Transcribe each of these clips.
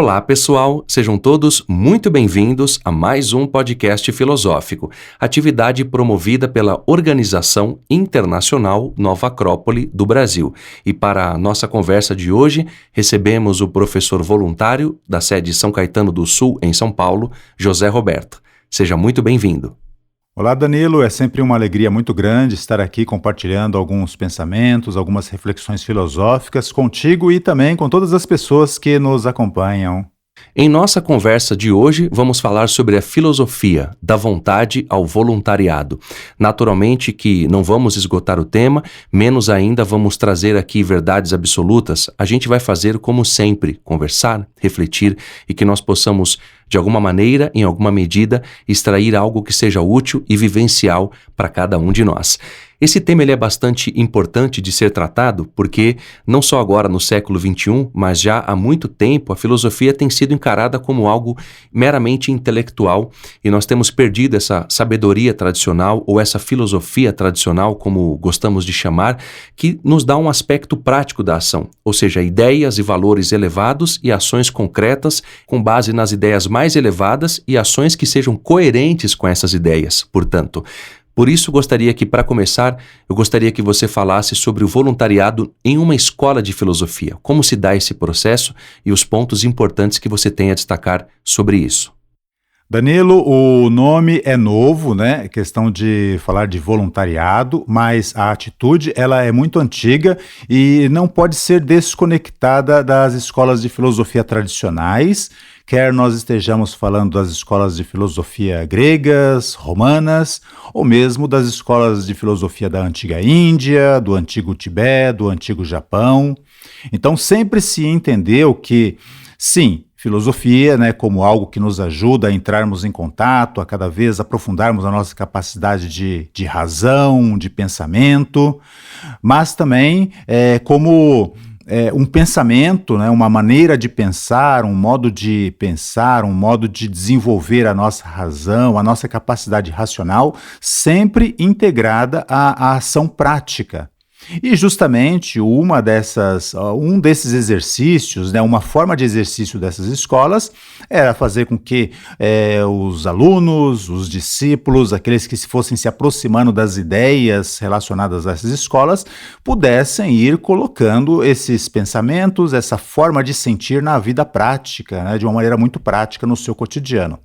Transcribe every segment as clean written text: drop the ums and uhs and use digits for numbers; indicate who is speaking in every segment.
Speaker 1: Olá, pessoal! Sejam todos muito bem-vindos a mais um podcast filosófico, atividade promovida pela Organização Internacional Nova Acrópole do Brasil. E para a nossa conversa de hoje, recebemos o professor voluntário da sede São Caetano do Sul, em São Paulo, José Roberto. Seja muito bem-vindo.
Speaker 2: Olá, Danilo. É sempre uma alegria muito grande estar aqui compartilhando alguns pensamentos, algumas reflexões filosóficas contigo e também com todas as pessoas que nos acompanham.
Speaker 1: Em nossa conversa de hoje, vamos falar sobre a filosofia da vontade ao voluntariado. Naturalmente que não vamos esgotar o tema, menos ainda vamos trazer aqui verdades absolutas. A gente vai fazer como sempre, conversar, refletir e que nós possamos, de alguma maneira, em alguma medida, extrair algo que seja útil e vivencial para cada um de nós. Esse tema ele é bastante importante de ser tratado porque, não só agora no século XXI, mas já há muito tempo, a filosofia tem sido encarada como algo meramente intelectual e nós temos perdido essa sabedoria tradicional ou essa filosofia tradicional, como gostamos de chamar, que nos dá um aspecto prático da ação, ou seja, ideias e valores elevados e ações concretas com base nas ideias mais elevadas e ações que sejam coerentes com essas ideias, portanto. Por isso, para começar, eu gostaria que você falasse sobre o voluntariado em uma escola de filosofia. Como se dá esse processo e os pontos importantes que você tem a destacar sobre isso.
Speaker 2: Danilo, o nome é novo, né? Questão de falar de voluntariado, mas a atitude ela é muito antiga e não pode ser desconectada das escolas de filosofia tradicionais, quer nós estejamos falando das escolas de filosofia gregas, romanas, ou mesmo das escolas de filosofia da antiga Índia, do antigo Tibete, do antigo Japão. Então sempre se entendeu que, sim, filosofia, né, como algo que nos ajuda a entrarmos em contato, a cada vez aprofundarmos a nossa capacidade de razão, de pensamento, mas também como um pensamento, né, uma maneira de pensar, um modo de desenvolver a nossa razão, a nossa capacidade racional, sempre integrada à ação prática. E justamente um desses exercícios, né, uma forma de exercício dessas escolas era fazer com que os alunos, os discípulos, aqueles que fossem se aproximando das ideias relacionadas a essas escolas, pudessem ir colocando esses pensamentos, essa forma de sentir na vida prática, né, de uma maneira muito prática no seu cotidiano.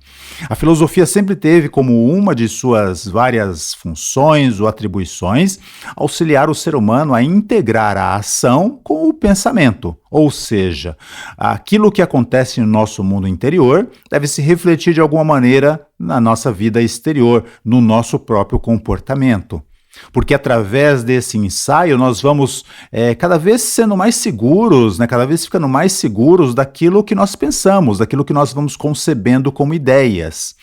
Speaker 2: A filosofia sempre teve como uma de suas várias funções ou atribuições auxiliar o ser humano a integrar a ação com o pensamento, ou seja, aquilo que acontece no nosso mundo interior deve se refletir de alguma maneira na nossa vida exterior, no nosso próprio comportamento. Porque através desse ensaio nós vamos cada vez sendo mais seguros, né, cada vez ficando mais seguros daquilo que nós pensamos, daquilo que nós vamos concebendo como ideias.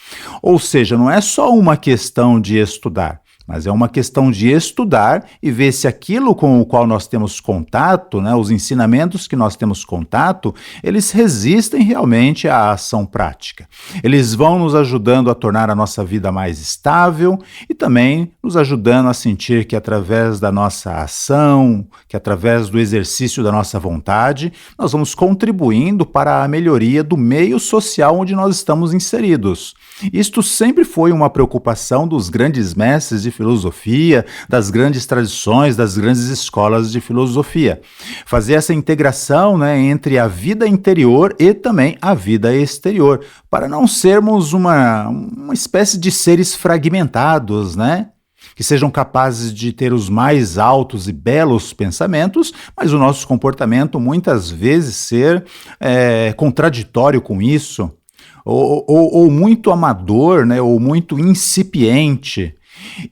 Speaker 2: Ou seja, não é só uma questão de estudar, mas é uma questão de estudar e ver se aquilo com o qual nós temos contato, né, os ensinamentos que nós temos contato, eles resistem realmente à ação prática. Eles vão nos ajudando a tornar a nossa vida mais estável e também nos ajudando a sentir que através da nossa ação, que através do exercício da nossa vontade, nós vamos contribuindo para a melhoria do meio social onde nós estamos inseridos. Isto sempre foi uma preocupação dos grandes mestres de filosofia, das grandes tradições, das grandes escolas de filosofia. Fazer essa integração, né, entre a vida interior e também a vida exterior, para não sermos uma espécie de seres fragmentados, né? Que sejam capazes de ter os mais altos e belos pensamentos, mas o nosso comportamento muitas vezes ser contraditório com isso, ou muito amador, né, ou muito incipiente.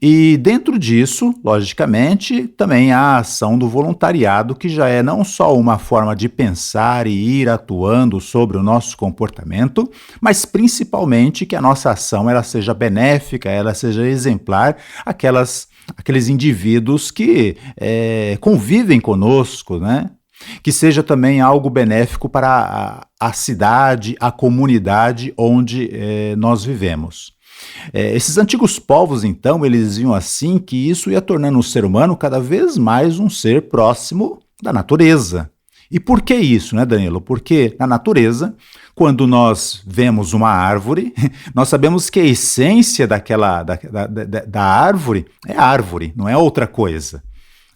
Speaker 2: E dentro disso, logicamente, também há a ação do voluntariado, que já é não só uma forma de pensar e ir atuando sobre o nosso comportamento, mas principalmente que a nossa ação ela seja benéfica, ela seja exemplar aqueles indivíduos que convivem conosco, né? Que seja também algo benéfico para a cidade, a comunidade onde nós vivemos. Esses antigos povos, então, eles viam assim que isso ia tornando o ser humano cada vez mais um ser próximo da natureza. E por que isso, né, Danilo? Porque na natureza, quando nós vemos uma árvore, nós sabemos que a essência da árvore é árvore, não é outra coisa.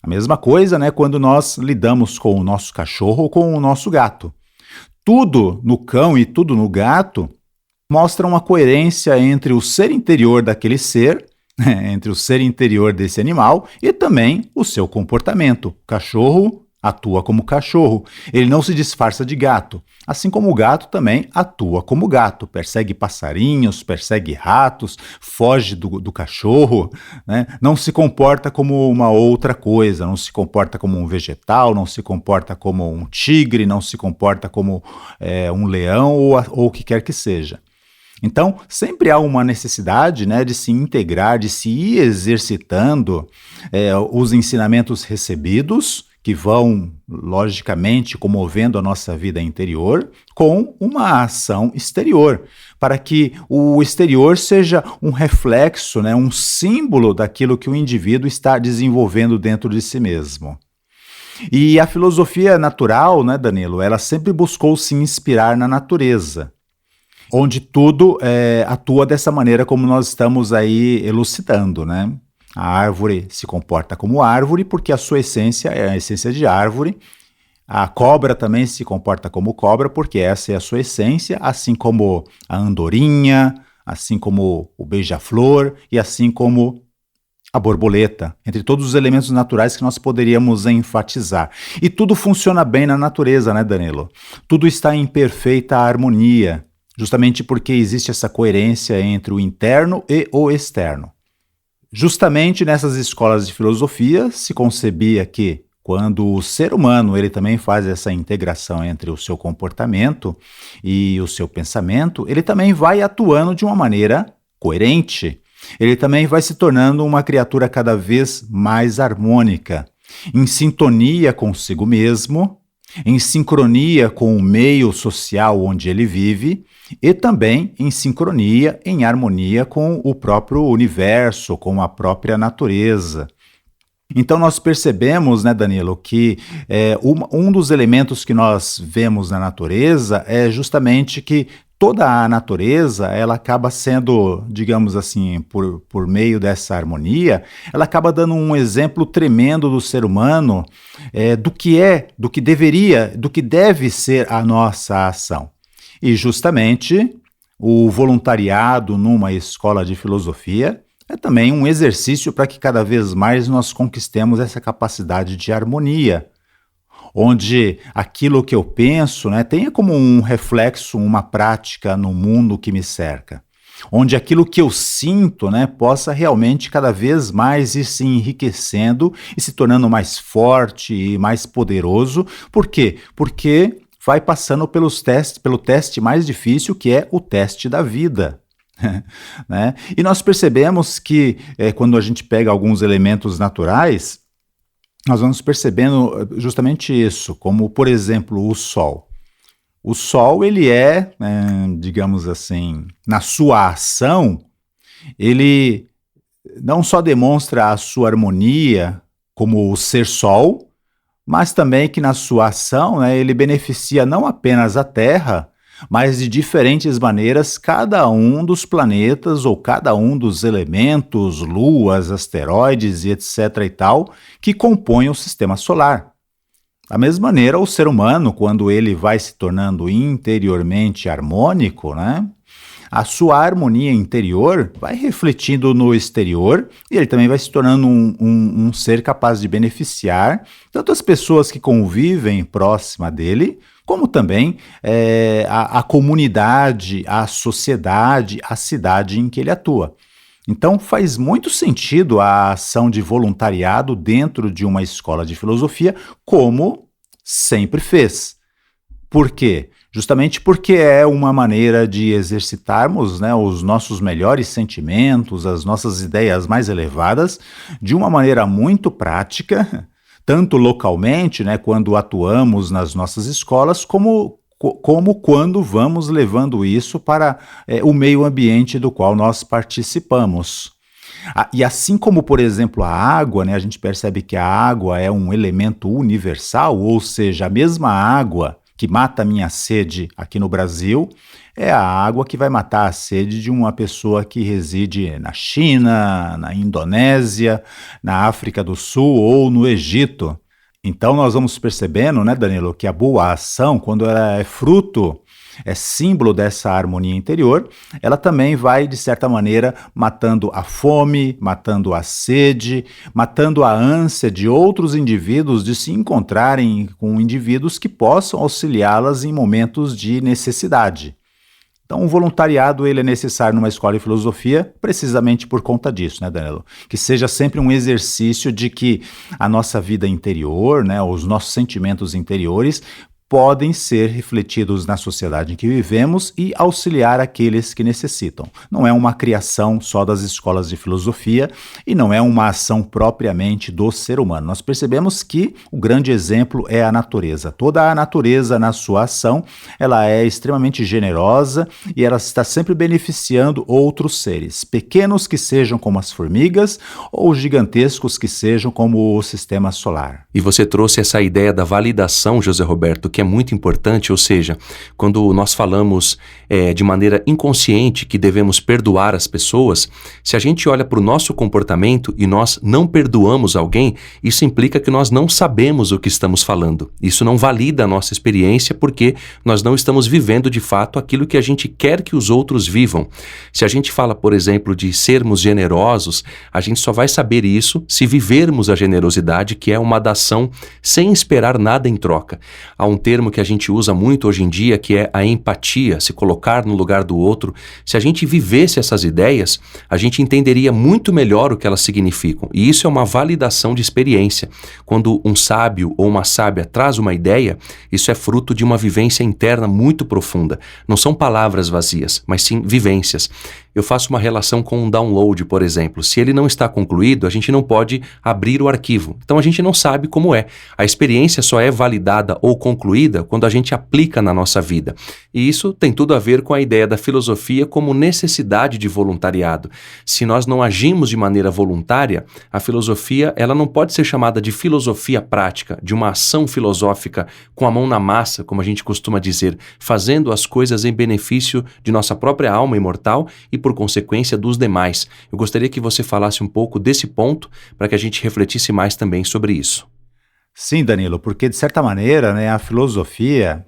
Speaker 2: A mesma coisa, né, quando nós lidamos com o nosso cachorro ou com o nosso gato. Tudo no cão e tudo no gato mostra uma coerência entre o ser interior daquele ser, entre o ser interior desse animal e também o seu comportamento. O cachorro atua como cachorro, ele não se disfarça de gato, assim como o gato também atua como gato, persegue passarinhos, persegue ratos, foge do cachorro, né? Não se comporta como uma outra coisa, não se comporta como um vegetal, não se comporta como um tigre, não se comporta como um leão ou o que quer que seja. Então, sempre há uma necessidade, né, de se integrar, de se ir exercitando os ensinamentos recebidos, que vão, logicamente, comovendo a nossa vida interior, com uma ação exterior, para que o exterior seja um reflexo, né, um símbolo daquilo que o indivíduo está desenvolvendo dentro de si mesmo. E a filosofia natural, né, Danilo, ela sempre buscou se inspirar na natureza, onde tudo atua dessa maneira como nós estamos aí elucidando, né? A árvore se comporta como árvore porque a sua essência é a essência de árvore. A cobra também se comporta como cobra porque essa é a sua essência, assim como a andorinha, assim como o beija-flor e assim como a borboleta, entre todos os elementos naturais que nós poderíamos enfatizar. E tudo funciona bem na natureza, né, Danilo? Tudo está em perfeita harmonia, justamente porque existe essa coerência entre o interno e o externo. Justamente nessas escolas de filosofia se concebia que quando o ser humano ele também faz essa integração entre o seu comportamento e o seu pensamento, ele também vai atuando de uma maneira coerente. Ele também vai se tornando uma criatura cada vez mais harmônica, em sintonia consigo mesmo, em sincronia com o meio social onde ele vive e também em sincronia, em harmonia com o próprio universo, com a própria natureza. Então nós percebemos, né, Danilo, que um dos elementos que nós vemos na natureza é justamente que toda a natureza, ela acaba sendo, digamos assim, por meio dessa harmonia, ela acaba dando um exemplo tremendo do ser humano, do que deveria, do que deve ser a nossa ação. E justamente o voluntariado numa escola de filosofia é também um exercício para que cada vez mais nós conquistemos essa capacidade de harmonia, onde aquilo que eu penso, né, tenha como um reflexo, uma prática no mundo que me cerca. Onde aquilo que eu sinto, né, possa realmente cada vez mais ir se enriquecendo e se tornando mais forte e mais poderoso. Por quê? Porque vai passando pelo teste mais difícil, que é o teste da vida. Né? E nós percebemos que quando a gente pega alguns elementos naturais, nós vamos percebendo justamente isso, como, por exemplo, o Sol. O Sol, ele digamos assim, na sua ação, ele não só demonstra a sua harmonia como o ser Sol, mas também que na sua ação, né, ele beneficia não apenas a Terra, mas de diferentes maneiras cada um dos planetas ou cada um dos elementos, luas, asteroides e etc. e tal, que compõem o sistema solar. Da mesma maneira, o ser humano, quando ele vai se tornando interiormente harmônico, né, a sua harmonia interior vai refletindo no exterior e ele também vai se tornando um ser capaz de beneficiar tanto as pessoas que convivem próxima dele, como também a comunidade, a sociedade, a cidade em que ele atua. Então faz muito sentido a ação de voluntariado dentro de uma escola de filosofia, como sempre fez. Por quê? Justamente porque é uma maneira de exercitarmos, né, os nossos melhores sentimentos, as nossas ideias mais elevadas, de uma maneira muito prática, tanto localmente, né, quando atuamos nas nossas escolas, como quando vamos levando isso para o meio ambiente do qual nós participamos. E assim como, por exemplo, a água, né, a gente percebe que a água é um elemento universal, ou seja, a mesma água que mata a minha sede aqui no Brasil é a água que vai matar a sede de uma pessoa que reside na China, na Indonésia, na África do Sul ou no Egito. Então nós vamos percebendo, né, Danilo, que a boa ação, quando ela é fruto, é símbolo dessa harmonia interior, ela também vai, de certa maneira, matando a fome, matando a sede, matando a ânsia de outros indivíduos de se encontrarem com indivíduos que possam auxiliá-las em momentos de necessidade. Então, o voluntariado ele é necessário numa escola de filosofia precisamente por conta disso, né, Danilo? Que seja sempre um exercício de que a nossa vida interior, né, os nossos sentimentos interiores podem ser refletidos na sociedade em que vivemos e auxiliar aqueles que necessitam. Não é uma criação só das escolas de filosofia e não é uma ação propriamente do ser humano. Nós percebemos que o grande exemplo é a natureza. Toda a natureza, na sua ação, ela é extremamente generosa e ela está sempre beneficiando outros seres, pequenos que sejam como as formigas ou gigantescos que sejam como o sistema solar.
Speaker 1: E você trouxe essa ideia da validação, José Roberto, que é muito importante, ou seja, quando nós falamos de maneira inconsciente que devemos perdoar as pessoas, se a gente olha para o nosso comportamento e nós não perdoamos alguém, isso implica que nós não sabemos o que estamos falando. Isso não valida a nossa experiência porque nós não estamos vivendo de fato aquilo que a gente quer que os outros vivam. Se a gente fala, por exemplo, de sermos generosos, a gente só vai saber isso se vivermos a generosidade, que é uma dação sem esperar nada em troca. Há um termo que a gente usa muito hoje em dia, que é a empatia, se colocar no lugar do outro. Se a gente vivesse essas ideias, a gente entenderia muito melhor o que elas significam. E isso é uma validação de experiência. Quando um sábio ou uma sábia traz uma ideia, isso é fruto de uma vivência interna muito profunda. Não são palavras vazias, mas sim vivências. Eu faço uma relação com um download, por exemplo. Se ele não está concluído, a gente não pode abrir o arquivo. Então a gente não sabe como é. A experiência só é validada ou concluída quando a gente aplica na nossa vida. E isso tem tudo a ver com a ideia da filosofia como necessidade de voluntariado. Se nós não agimos de maneira voluntária, a filosofia ela não pode ser chamada de filosofia prática, de uma ação filosófica com a mão na massa, como a gente costuma dizer, fazendo as coisas em benefício de nossa própria alma imortal e, por consequência, dos demais. Eu gostaria que você falasse um pouco desse ponto para que a gente refletisse mais também sobre isso.
Speaker 2: Sim, Danilo, porque de certa maneira, né, a filosofia,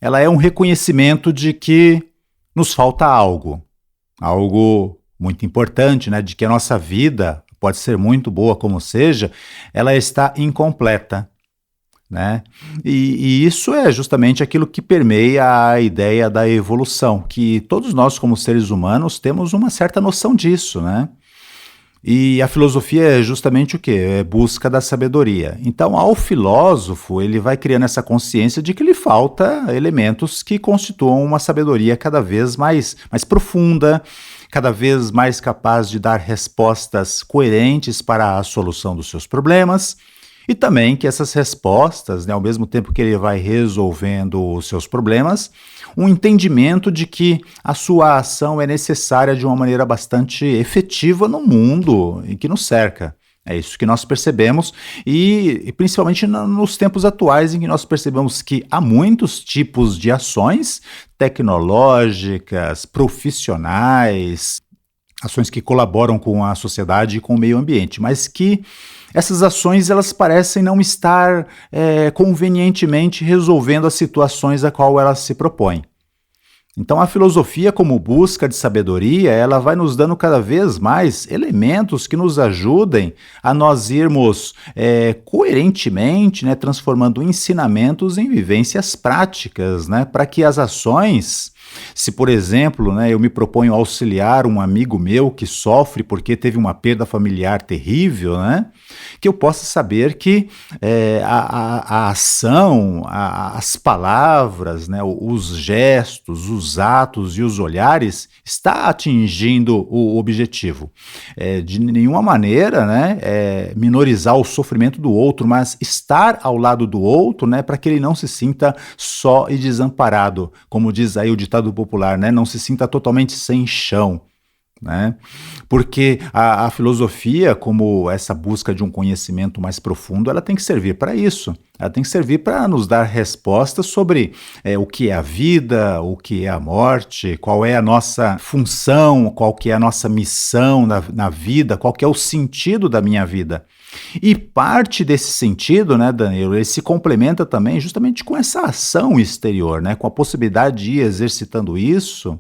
Speaker 2: ela é um reconhecimento de que nos falta algo muito importante, né, de que a nossa vida, pode ser muito boa como seja, ela está incompleta, né? E isso é justamente aquilo que permeia a ideia da evolução, que todos nós como seres humanos temos uma certa noção disso, né? E a filosofia é justamente o quê? É busca da sabedoria. Então, ao filósofo, ele vai criando essa consciência de que lhe falta elementos que constituam uma sabedoria cada vez mais profunda, cada vez mais capaz de dar respostas coerentes para a solução dos seus problemas. E também que essas respostas, né, ao mesmo tempo que ele vai resolvendo os seus problemas, um entendimento de que a sua ação é necessária de uma maneira bastante efetiva no mundo em que nos cerca. É isso que nós percebemos e principalmente nos tempos atuais em que nós percebemos que há muitos tipos de ações tecnológicas, profissionais, ações que colaboram com a sociedade e com o meio ambiente, mas que essas ações elas parecem não estar convenientemente resolvendo as situações a qual elas se propõem. Então a filosofia como busca de sabedoria, ela vai nos dando cada vez mais elementos que nos ajudem a nós irmos coerentemente, né, transformando ensinamentos em vivências práticas, né, para que as ações, se por exemplo, né, eu me proponho auxiliar um amigo meu que sofre porque teve uma perda familiar terrível, né, que eu possa saber que a ação, as palavras, né, os gestos, os atos e os olhares está atingindo o objetivo. De nenhuma maneira, né, minorizar o sofrimento do outro, mas estar ao lado do outro, né, para que ele não se sinta só e desamparado, como diz aí o ditado popular, né, não se sinta totalmente sem chão. né? Porque a filosofia, como essa busca de um conhecimento mais profundo, ela tem que servir para isso. Ela tem que servir para nos dar respostas sobre o que é a vida, o que é a morte, qual é a nossa função, qual que é a nossa missão na vida, qual que é o sentido da minha vida. E parte desse sentido, né, Danilo, ele se complementa também justamente com essa ação exterior, né, com a possibilidade de ir exercitando isso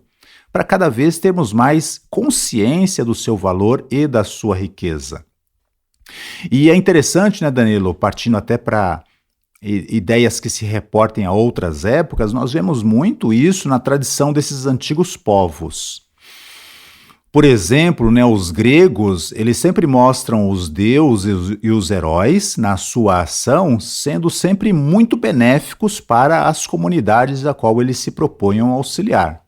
Speaker 2: para cada vez termos mais consciência do seu valor e da sua riqueza. E é interessante, né, Danilo, partindo até para ideias que se reportem a outras épocas, nós vemos muito isso na tradição desses antigos povos. Por exemplo, né, os gregos, eles sempre mostram os deuses e os heróis na sua ação sendo sempre muito benéficos para as comunidades a qual eles se propõem a auxiliar.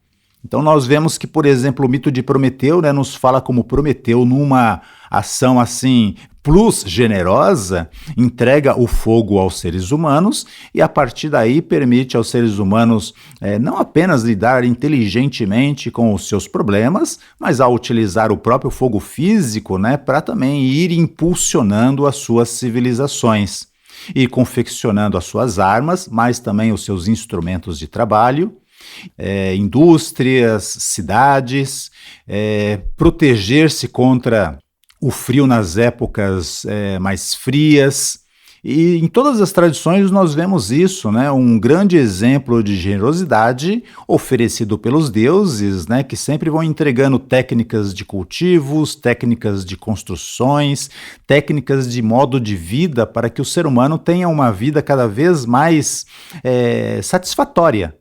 Speaker 2: Então nós vemos que, por exemplo, o mito de Prometeu, né, nos fala como Prometeu, numa ação assim plus generosa, entrega o fogo aos seres humanos e a partir daí permite aos seres humanos não apenas lidar inteligentemente com os seus problemas, mas ao utilizar o próprio fogo físico, né, para também ir impulsionando as suas civilizações e confeccionando as suas armas, mas também os seus instrumentos de trabalho, indústrias, cidades, proteger-se contra o frio nas épocas mais frias. E em todas as tradições nós vemos isso, né? Um grande exemplo de generosidade oferecido pelos deuses, né? Que sempre vão entregando técnicas de cultivos, técnicas de construções, técnicas de modo de vida para que o ser humano tenha uma vida cada vez mais satisfatória.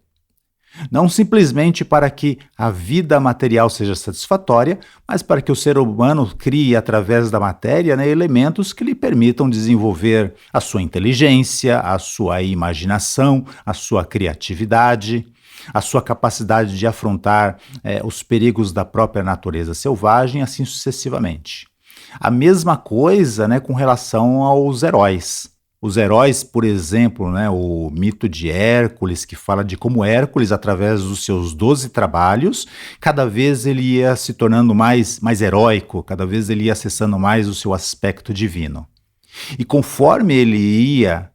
Speaker 2: Não simplesmente para que a vida material seja satisfatória, mas para que o ser humano crie, através da matéria, né, elementos que lhe permitam desenvolver a sua inteligência, a sua imaginação, a sua criatividade, a sua capacidade de afrontar os perigos da própria natureza selvagem, assim sucessivamente. A mesma coisa, né, com relação aos heróis. Os heróis, por exemplo, né, o mito de Hércules, que fala de como Hércules, através dos seus 12 trabalhos, cada vez ele ia se tornando mais heróico, cada vez ele ia acessando mais o seu aspecto divino. E conforme ele ia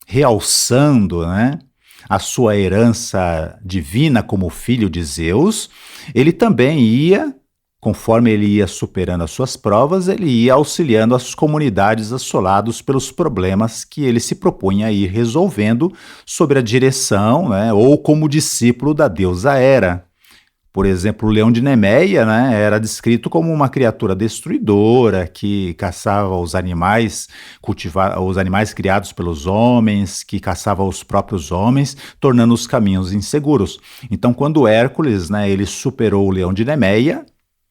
Speaker 2: realçando, né, a sua herança divina como filho de Zeus, ele também ia, conforme ele ia superando as suas provas, ele ia auxiliando as comunidades assoladas pelos problemas que ele se propunha a ir resolvendo sob a direção, né, ou como discípulo da deusa Hera. Por exemplo, o leão de Nemeia, né, era descrito como uma criatura destruidora que caçava os animais, os animais criados pelos homens, que caçava os próprios homens, tornando os caminhos inseguros. Então, quando Hércules, né, ele superou o leão de Nemeia,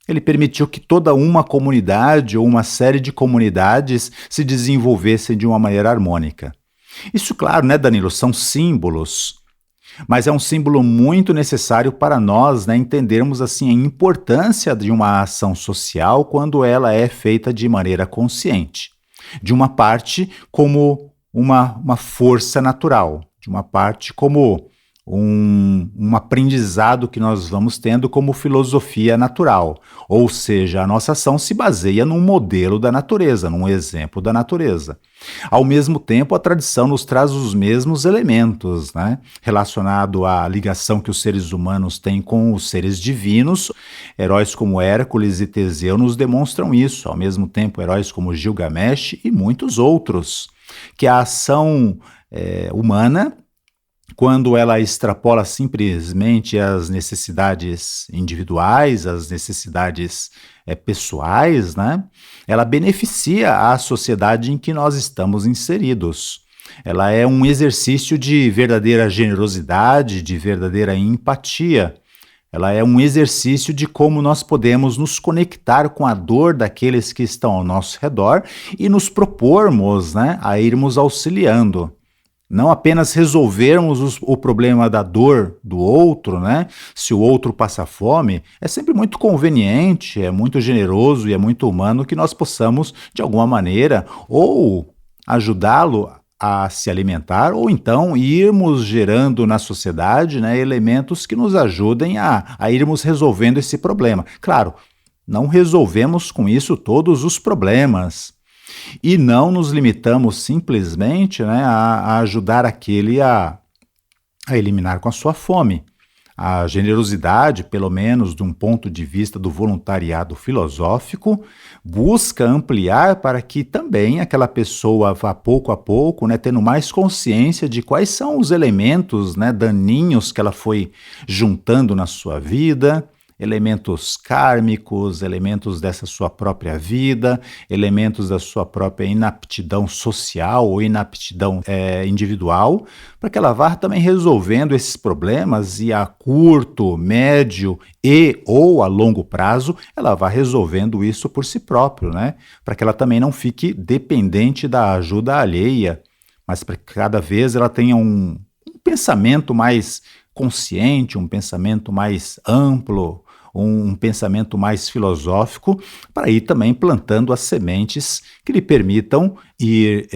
Speaker 2: ele permitiu que toda uma comunidade ou uma série de comunidades se desenvolvessem de uma maneira harmônica. Isso, claro, né, Danilo, são símbolos, mas é um símbolo muito necessário para nós, né, entendermos assim a importância de uma ação social quando ela é feita de maneira consciente, de uma parte como uma força natural, de uma parte como um aprendizado que nós vamos tendo como filosofia natural, ou seja, a nossa ação se baseia num modelo da natureza, num exemplo da natureza. Ao mesmo tempo, a tradição nos traz os mesmos elementos, né, relacionado à ligação que os seres humanos têm com os seres divinos. Heróis como Hércules e Teseu nos demonstram isso, ao mesmo tempo heróis como Gilgamesh e muitos outros, que a ação humana, quando ela extrapola simplesmente as necessidades individuais, as necessidades pessoais, né, ela beneficia a sociedade em que nós estamos inseridos. Ela é um exercício de verdadeira generosidade, de verdadeira empatia. Ela é um exercício de como nós podemos nos conectar com a dor daqueles que estão ao nosso redor e nos propormos, né, a irmos auxiliando. Não apenas resolvermos o problema da dor do outro, né? Se o outro passa fome, é sempre muito conveniente, é muito generoso e é muito humano que nós possamos, de alguma maneira, ou ajudá-lo a se alimentar, ou então irmos gerando na sociedade, né, elementos que nos ajudem a irmos resolvendo esse problema. Claro, não resolvemos com isso todos os problemas e não nos limitamos simplesmente, né, a ajudar aquele a eliminar com a sua fome. A generosidade, pelo menos de um ponto de vista do voluntariado filosófico, busca ampliar para que também aquela pessoa vá pouco a pouco, né, tendo mais consciência de quais são os elementos, né, daninhos que ela foi juntando na sua vida, elementos kármicos, elementos dessa sua própria vida, elementos da sua própria inaptidão social ou inaptidão individual, para que ela vá também resolvendo esses problemas e a curto, médio e ou a longo prazo, ela vá resolvendo isso por si próprio, né? Para que ela também não fique dependente da ajuda alheia, mas para que cada vez ela tenha um pensamento mais consciente, um pensamento mais amplo, um pensamento mais filosófico, para ir também plantando as sementes que lhe permitam ir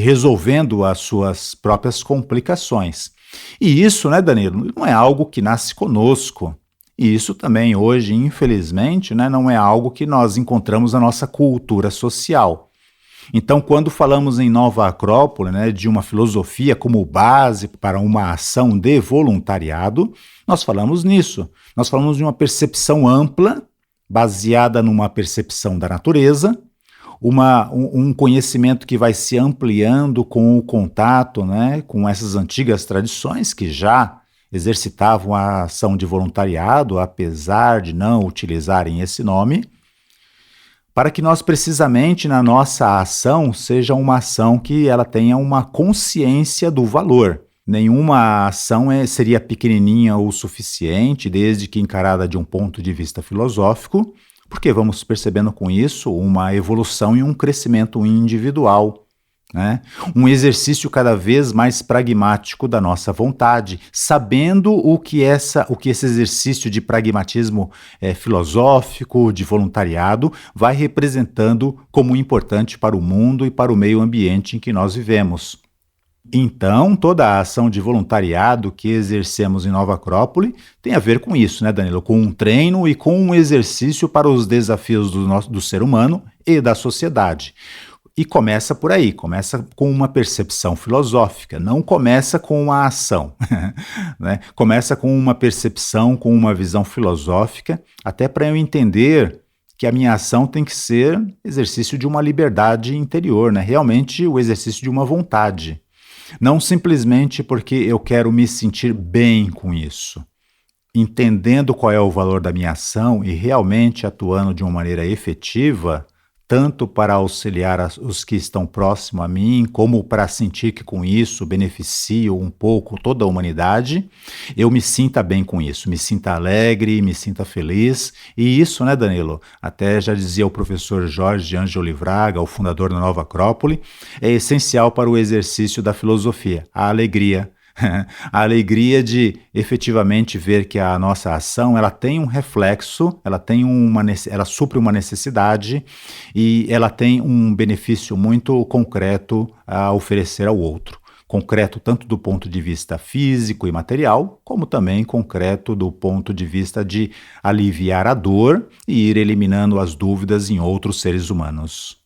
Speaker 2: resolvendo as suas próprias complicações. E isso, né, Danilo, não é algo que nasce conosco. E isso também hoje, infelizmente, né, não é algo que nós encontramos na nossa cultura social. Então, quando falamos em Nova Acrópole, né, de uma filosofia como base para uma ação de voluntariado, nós falamos nisso. Nós falamos de uma percepção ampla, baseada numa percepção da natureza, um conhecimento que vai se ampliando com o contato, né, com essas antigas tradições que já exercitavam a ação de voluntariado, apesar de não utilizarem esse nome, para que nós precisamente na nossa ação seja uma ação que ela tenha uma consciência do valor. Nenhuma ação seria pequenininha o suficiente, desde que encarada de um ponto de vista filosófico, porque vamos percebendo com isso uma evolução e um crescimento individual, né? Um exercício cada vez mais pragmático da nossa vontade, sabendo o que esse exercício de pragmatismo filosófico, de voluntariado, vai representando como importante para o mundo e para o meio ambiente em que nós vivemos. Então, toda a ação de voluntariado que exercemos em Nova Acrópole tem a ver com isso, né, Danilo? Com um treino e com um exercício para os desafios do ser humano e da sociedade. E começa por aí, começa com uma percepção filosófica, não começa com uma ação, né? Começa com uma percepção, com uma visão filosófica, até para eu entender que a minha ação tem que ser exercício de uma liberdade interior, né? Realmente o exercício de uma vontade. Não simplesmente porque eu quero me sentir bem com isso. Entendendo qual é o valor da minha ação e realmente atuando de uma maneira efetiva, tanto para auxiliar os que estão próximos a mim, como para sentir que com isso beneficio um pouco toda a humanidade, eu me sinta bem com isso, me sinta alegre, me sinta feliz. E isso, né, Danilo? Até já dizia o professor Jorge Ângelo Livraga, o fundador da Nova Acrópole, é essencial para o exercício da filosofia, a alegria. A alegria de efetivamente ver que a nossa ação ela tem um reflexo, ela supre uma necessidade e ela tem um benefício muito concreto a oferecer ao outro. Concreto tanto do ponto de vista físico e material, como também concreto do ponto de vista de aliviar a dor e ir eliminando as dúvidas em outros seres humanos.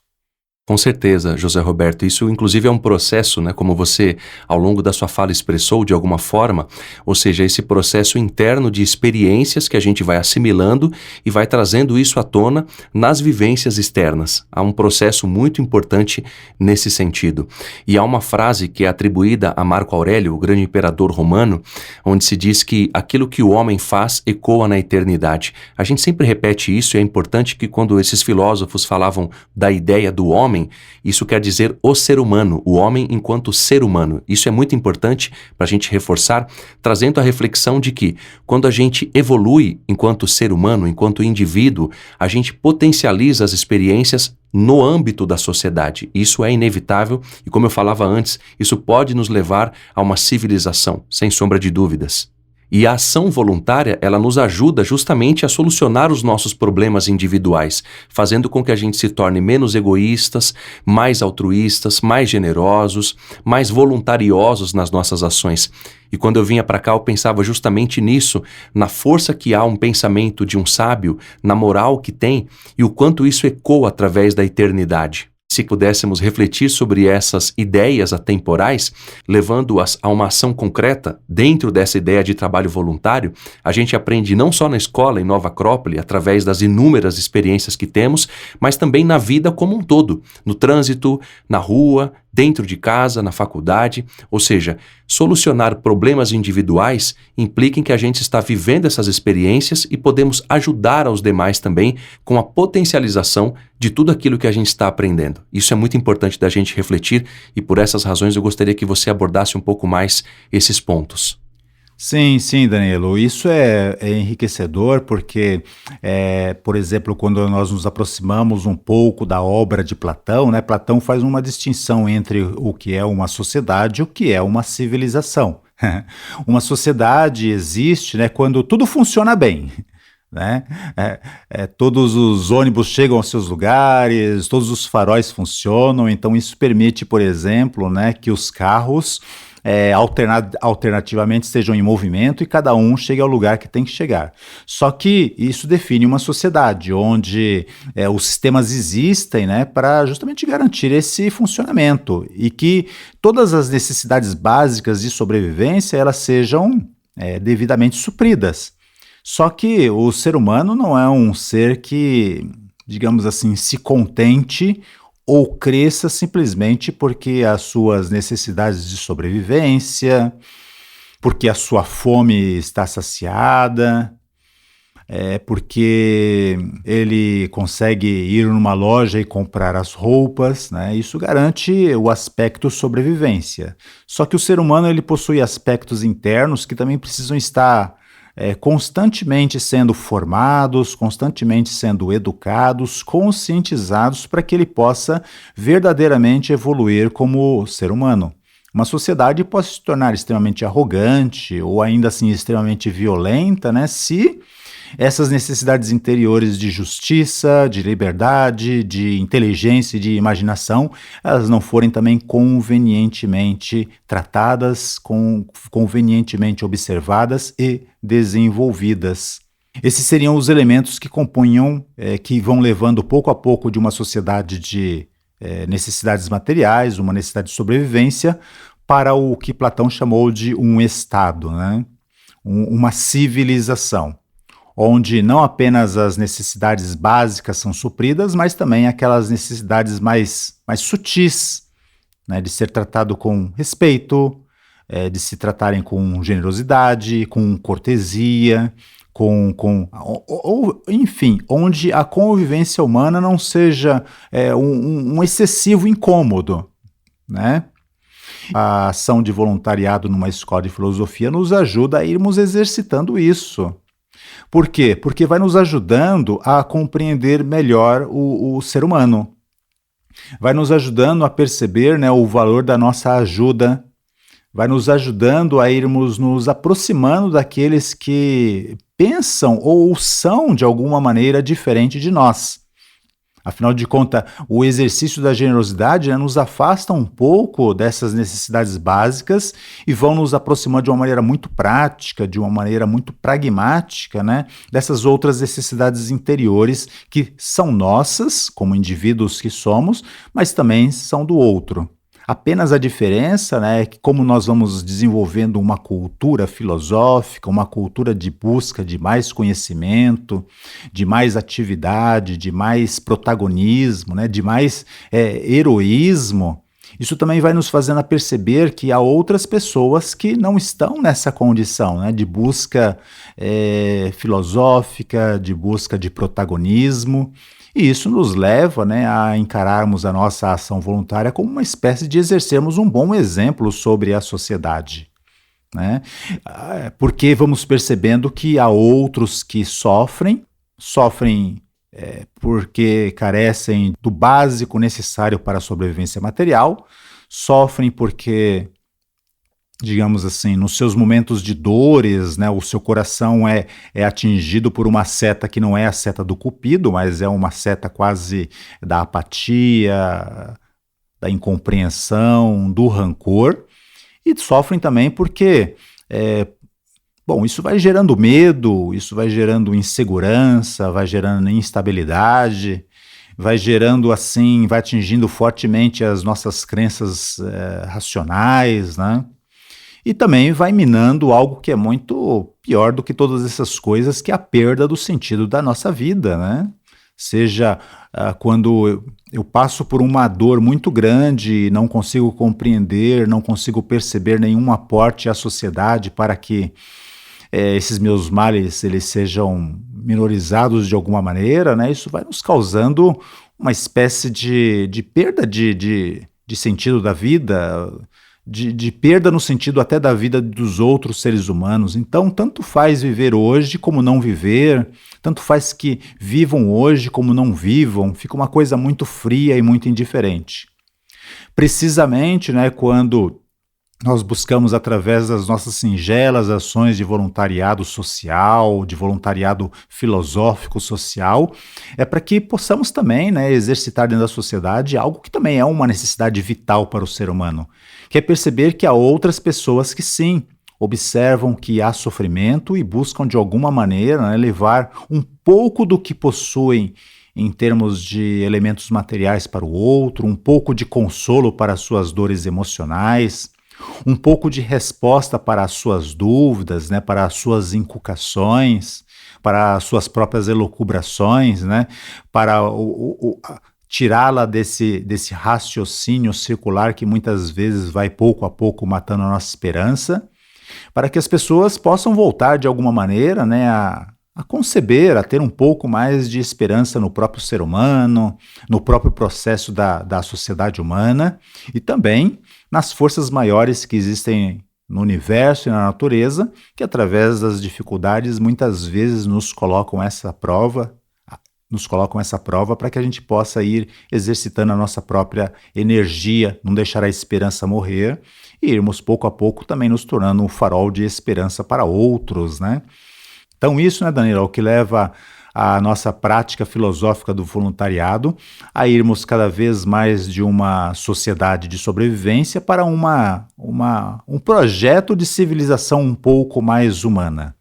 Speaker 1: Com certeza, José Roberto, isso inclusive é um processo, né, como você ao longo da sua fala expressou de alguma forma, ou seja, esse processo interno de experiências que a gente vai assimilando e vai trazendo isso à tona nas vivências externas. Há um processo muito importante nesse sentido. E há uma frase que é atribuída a Marco Aurélio, o grande imperador romano, onde se diz que aquilo que o homem faz ecoa na eternidade. A gente sempre repete isso e é importante que quando esses filósofos falavam da ideia do homem, isso quer dizer o ser humano, o homem enquanto ser humano. Isso é muito importante para a gente reforçar, trazendo a reflexão de que quando a gente evolui enquanto ser humano, enquanto indivíduo, a gente potencializa as experiências no âmbito da sociedade. Isso é inevitável e, como eu falava antes, isso pode nos levar a uma civilização, sem sombra de dúvidas. E a ação voluntária, ela nos ajuda justamente a solucionar os nossos problemas individuais, fazendo com que a gente se torne menos egoístas, mais altruístas, mais generosos, mais voluntariosos nas nossas ações. E quando eu vinha para cá, eu pensava justamente nisso, na força que há um pensamento de um sábio, na moral que tem e o quanto isso ecoa através da eternidade. Se pudéssemos refletir sobre essas ideias atemporais, levando-as a uma ação concreta dentro dessa ideia de trabalho voluntário, a gente aprende não só na escola, em Nova Acrópole, através das inúmeras experiências que temos, mas também na vida como um todo, no trânsito, na rua, dentro de casa, na faculdade. Ou seja, solucionar problemas individuais implica em que a gente está vivendo essas experiências e podemos ajudar aos demais também com a potencialização de tudo aquilo que a gente está aprendendo. Isso é muito importante da gente refletir e por essas razões eu gostaria que você abordasse um pouco mais esses pontos.
Speaker 2: Sim, sim, Danilo. Isso é enriquecedor porque, por exemplo, quando nós nos aproximamos um pouco da obra de Platão, né, Platão faz uma distinção entre o que é uma sociedade e o que é uma civilização. Uma sociedade existe, né, quando tudo funciona bem. Né? Todos os ônibus chegam aos seus lugares, todos os faróis funcionam, então isso permite, por exemplo, né, que os carros alternativamente estejam em movimento e cada um chegue ao lugar que tem que chegar. Só que isso define uma sociedade onde os sistemas existem, né, para justamente garantir esse funcionamento e que todas as necessidades básicas de sobrevivência elas sejam devidamente supridas. Só que o ser humano não é um ser que, digamos assim, se contente ou cresça simplesmente porque as suas necessidades de sobrevivência, porque a sua fome está saciada, porque ele consegue ir numa loja e comprar as roupas, né? Isso garante o aspecto sobrevivência. Só que o ser humano ele possui aspectos internos que também precisam estar constantemente sendo formados, constantemente sendo educados, conscientizados para que ele possa verdadeiramente evoluir como ser humano. Uma sociedade pode se tornar extremamente arrogante ou ainda assim extremamente violenta, né, se essas necessidades interiores de justiça, de liberdade, de inteligência e de imaginação, elas não forem também convenientemente tratadas, convenientemente observadas e desenvolvidas. Esses seriam os elementos que compunham, que vão levando pouco a pouco de uma sociedade de necessidades materiais, uma necessidade de sobrevivência, para o que Platão chamou de um Estado, né? Uma civilização, onde não apenas as necessidades básicas são supridas, mas também aquelas necessidades mais sutis, né, de ser tratado com respeito, de se tratarem com generosidade, com cortesia, enfim, onde a convivência humana não seja um excessivo incômodo, né? A ação de voluntariado numa escola de filosofia nos ajuda a irmos exercitando isso. Por quê? Porque vai nos ajudando a compreender melhor o ser humano. Vai nos ajudando a perceber, né, o valor da nossa ajuda. Vai nos ajudando a irmos nos aproximando daqueles que pensam ou são de alguma maneira diferente de nós. Afinal de contas, o exercício da generosidade, né, nos afasta um pouco dessas necessidades básicas e vão nos aproximando de uma maneira muito prática, de uma maneira muito pragmática, né, dessas outras necessidades interiores que são nossas, como indivíduos que somos, mas também são do outro. Apenas a diferença, né, é que como nós vamos desenvolvendo uma cultura filosófica, uma cultura de busca de mais conhecimento, de mais atividade, de mais protagonismo, né, de mais heroísmo, isso também vai nos fazendo a perceber que há outras pessoas que não estão nessa condição, né, de busca filosófica, de busca de protagonismo. E isso nos leva, né, a encararmos a nossa ação voluntária como uma espécie de exercermos um bom exemplo sobre a sociedade, né? Porque vamos percebendo que há outros que sofrem porque carecem do básico necessário para a sobrevivência material, sofrem porque digamos assim, nos seus momentos de dores, né, o seu coração é atingido por uma seta que não é a seta do cupido, mas é uma seta quase da apatia, da incompreensão, do rancor, e sofrem também porque, bom, isso vai gerando medo, isso vai gerando insegurança, vai gerando instabilidade, vai gerando assim, vai atingindo fortemente as nossas crenças racionais, né? E também vai minando algo que é muito pior do que todas essas coisas, que é a perda do sentido da nossa vida, né? Seja quando eu passo por uma dor muito grande e não consigo compreender, não consigo perceber nenhum aporte à sociedade para que esses meus males eles sejam minorizados de alguma maneira, né? Isso vai nos causando uma espécie de perda de sentido da vida, de perda no sentido até da vida dos outros seres humanos. Então, tanto faz viver hoje como não viver, tanto faz que vivam hoje como não vivam, fica uma coisa muito fria e muito indiferente. Precisamente, né, quando nós buscamos, através das nossas singelas ações de voluntariado social, de voluntariado filosófico social, é para que possamos também, né, exercitar dentro da sociedade algo que também é uma necessidade vital para o ser humano, que é perceber que há outras pessoas que sim, observam que há sofrimento e buscam de alguma maneira, né, levar um pouco do que possuem em termos de elementos materiais para o outro, um pouco de consolo para as suas dores emocionais, um pouco de resposta para as suas dúvidas, né, para as suas inculcações, para as suas próprias elucubrações, né, para tirá-la desse raciocínio circular que muitas vezes vai pouco a pouco matando a nossa esperança, para que as pessoas possam voltar de alguma maneira, né, a conceber, a ter um pouco mais de esperança no próprio ser humano, no próprio processo da sociedade humana e também nas forças maiores que existem no universo e na natureza, que através das dificuldades muitas vezes nos colocam essa prova para que a gente possa ir exercitando a nossa própria energia, não deixar a esperança morrer e irmos pouco a pouco também nos tornando um farol de esperança para outros, né? Então isso, né, Danilo, é o que leva a nossa prática filosófica do voluntariado a irmos cada vez mais de uma sociedade de sobrevivência para um projeto de civilização um pouco mais humana,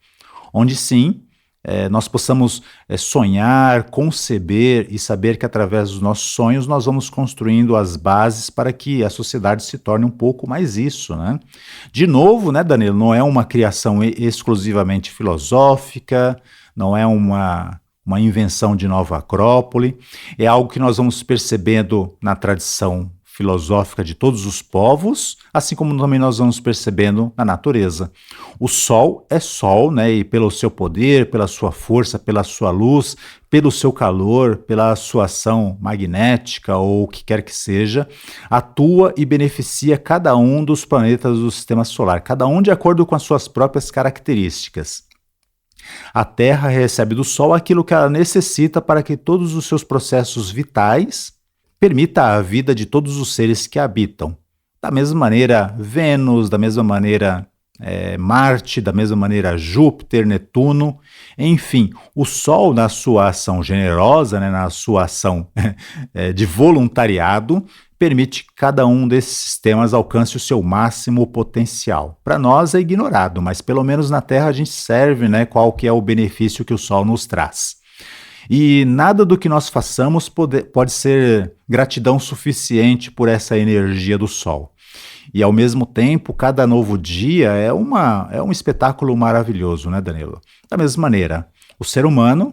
Speaker 2: onde sim, nós possamos sonhar, conceber e saber que através dos nossos sonhos nós vamos construindo as bases para que a sociedade se torne um pouco mais isso, né? De novo, né, Danilo, não é uma criação exclusivamente filosófica, não é uma invenção de Nova Acrópole, é algo que nós vamos percebendo na tradição filosófica de todos os povos, assim como também nós vamos percebendo na natureza. O Sol é Sol, né, e pelo seu poder, pela sua força, pela sua luz, pelo seu calor, pela sua ação magnética ou o que quer que seja, atua e beneficia cada um dos planetas do sistema solar, cada um de acordo com as suas próprias características. A Terra recebe do Sol aquilo que ela necessita para que todos os seus processos vitais permita a vida de todos os seres que a habitam. Da mesma maneira, Vênus, da mesma maneira, Marte, da mesma maneira, Júpiter, Netuno, enfim, o Sol, na sua ação generosa, né, na sua ação de voluntariado, permite que cada um desses sistemas alcance o seu máximo potencial. Para nós é ignorado, mas pelo menos na Terra a gente serve, né, qual que é o benefício que o Sol nos traz. E nada do que nós façamos pode ser gratidão suficiente por essa energia do Sol. E ao mesmo tempo, cada novo dia é um espetáculo maravilhoso, né, Danilo? Da mesma maneira, o ser humano,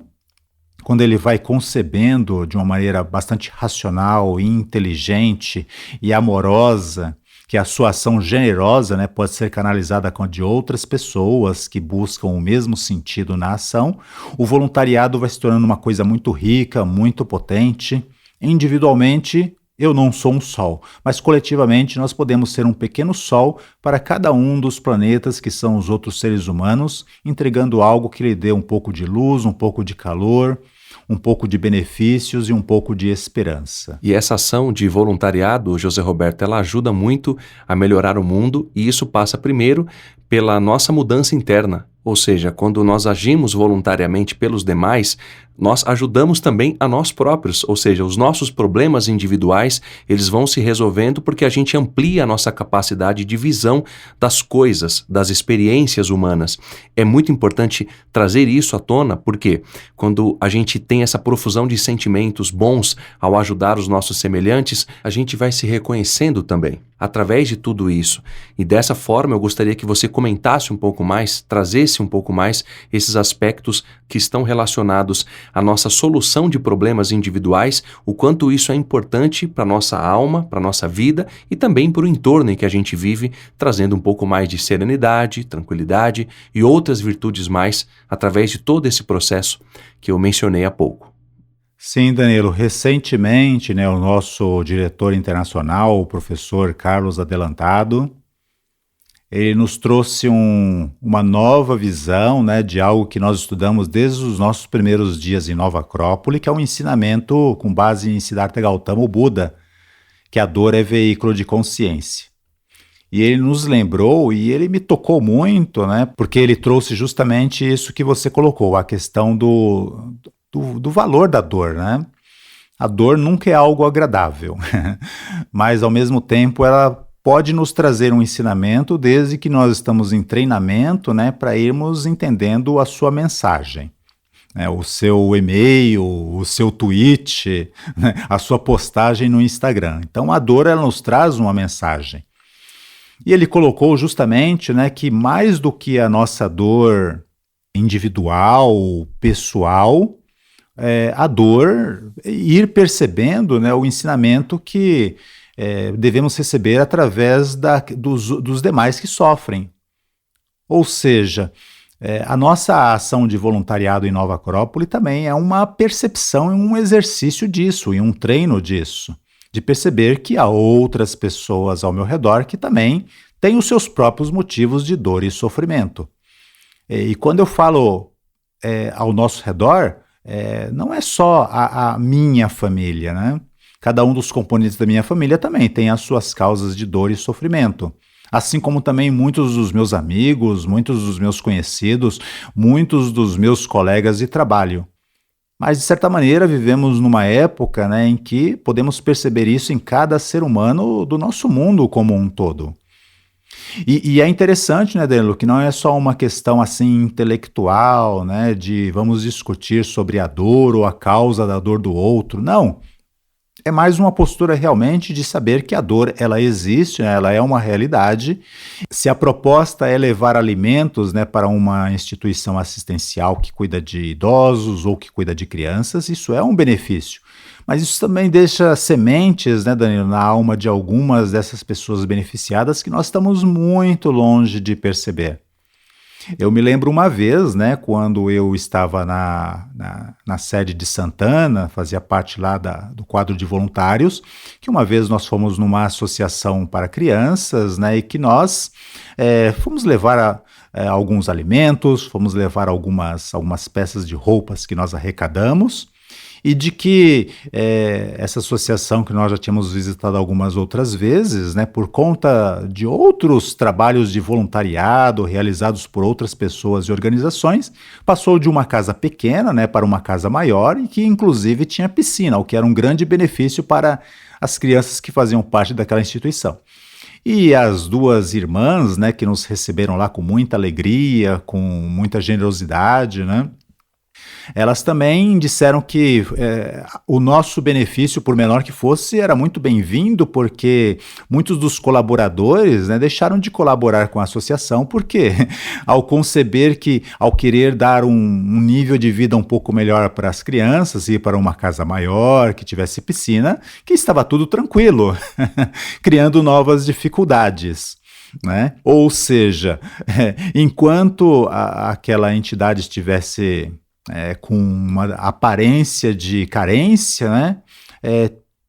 Speaker 2: quando ele vai concebendo de uma maneira bastante racional, inteligente e amorosa, que a sua ação generosa, né, pode ser canalizada com a de outras pessoas que buscam o mesmo sentido na ação, o voluntariado vai se tornando uma coisa muito rica, muito potente. Individualmente, eu não sou um sol, mas coletivamente nós podemos ser um pequeno sol para cada um dos planetas que são os outros seres humanos, entregando algo que lhe dê um pouco de luz, um pouco de calor, um pouco de benefícios e um pouco de esperança.
Speaker 1: E essa ação de voluntariado, José Roberto, ela ajuda muito a melhorar o mundo, e isso passa primeiro pela nossa mudança interna. Ou seja, quando nós agimos voluntariamente pelos demais, nós ajudamos também a nós próprios, ou seja, os nossos problemas individuais, eles vão se resolvendo porque a gente amplia a nossa capacidade de visão das coisas, das experiências humanas. É muito importante trazer isso à tona, porque quando a gente tem essa profusão de sentimentos bons ao ajudar os nossos semelhantes, a gente vai se reconhecendo também através de tudo isso. E dessa forma eu gostaria que você comentasse um pouco mais, trazesse um pouco mais esses aspectos que estão relacionados à nossa solução de problemas individuais, o quanto isso é importante para a nossa alma, para a nossa vida e também para o entorno em que a gente vive, trazendo um pouco mais de serenidade, tranquilidade e outras virtudes mais através de todo esse processo que eu mencionei há pouco.
Speaker 2: Sim, Danilo, recentemente, o nosso diretor internacional, o professor Carlos Adelantado, ele nos trouxe uma nova visão, de algo que nós estudamos desde os nossos primeiros dias em Nova Acrópole, que é um ensinamento com base em Siddhartha Gautama, o Buda, que a dor é veículo de consciência. E ele nos lembrou, e ele me tocou muito, porque ele trouxe justamente isso que você colocou, a questão do valor da dor, A dor nunca é algo agradável, mas ao mesmo tempo ela pode nos trazer um ensinamento desde que nós estamos em treinamento, para irmos entendendo a sua mensagem. O seu e-mail, o seu tweet, a sua postagem no Instagram. Então a dor ela nos traz uma mensagem. E ele colocou justamente que mais do que a nossa dor individual, pessoal, a dor, ir percebendo o ensinamento que devemos receber através dos demais que sofrem. Ou seja, a nossa ação de voluntariado em Nova Acrópole também é uma percepção e um exercício disso, e um treino disso, de perceber que há outras pessoas ao meu redor que também têm os seus próprios motivos de dor e sofrimento. E quando eu falo ao nosso redor, não é só a minha família, Cada um dos componentes da minha família também tem as suas causas de dor e sofrimento. Assim como também muitos dos meus amigos, muitos dos meus conhecidos, muitos dos meus colegas de trabalho. Mas, de certa maneira, vivemos numa época em que podemos perceber isso em cada ser humano do nosso mundo como um todo. E é interessante, Danilo, que não é só uma questão assim intelectual, de vamos discutir sobre a dor ou a causa da dor do outro. Não. É mais uma postura realmente de saber que a dor ela existe, ela é uma realidade. Se a proposta é levar alimentos para uma instituição assistencial que cuida de idosos ou que cuida de crianças, isso é um benefício. Mas isso também deixa sementes, Danilo, na alma de algumas dessas pessoas beneficiadas que nós estamos muito longe de perceber. Eu me lembro uma vez, quando eu estava na sede de Santana, fazia parte lá do quadro de voluntários, que uma vez nós fomos numa associação para crianças, e que nós fomos levar alguns alimentos, fomos levar algumas peças de roupas que nós arrecadamos, e de que essa associação que nós já tínhamos visitado algumas outras vezes, por conta de outros trabalhos de voluntariado realizados por outras pessoas e organizações, passou de uma casa pequena para uma casa maior e que inclusive tinha piscina, o que era um grande benefício para as crianças que faziam parte daquela instituição. E as duas irmãs, que nos receberam lá com muita alegria, com muita generosidade, elas também disseram que o nosso benefício, por menor que fosse, era muito bem-vindo, porque muitos dos colaboradores deixaram de colaborar com a associação, porque ao conceber que, ao querer dar um nível de vida um pouco melhor para as crianças, ir para uma casa maior, que tivesse piscina, que estava tudo tranquilo, criando novas dificuldades. Ou seja, enquanto aquela entidade estivesse com uma aparência de carência,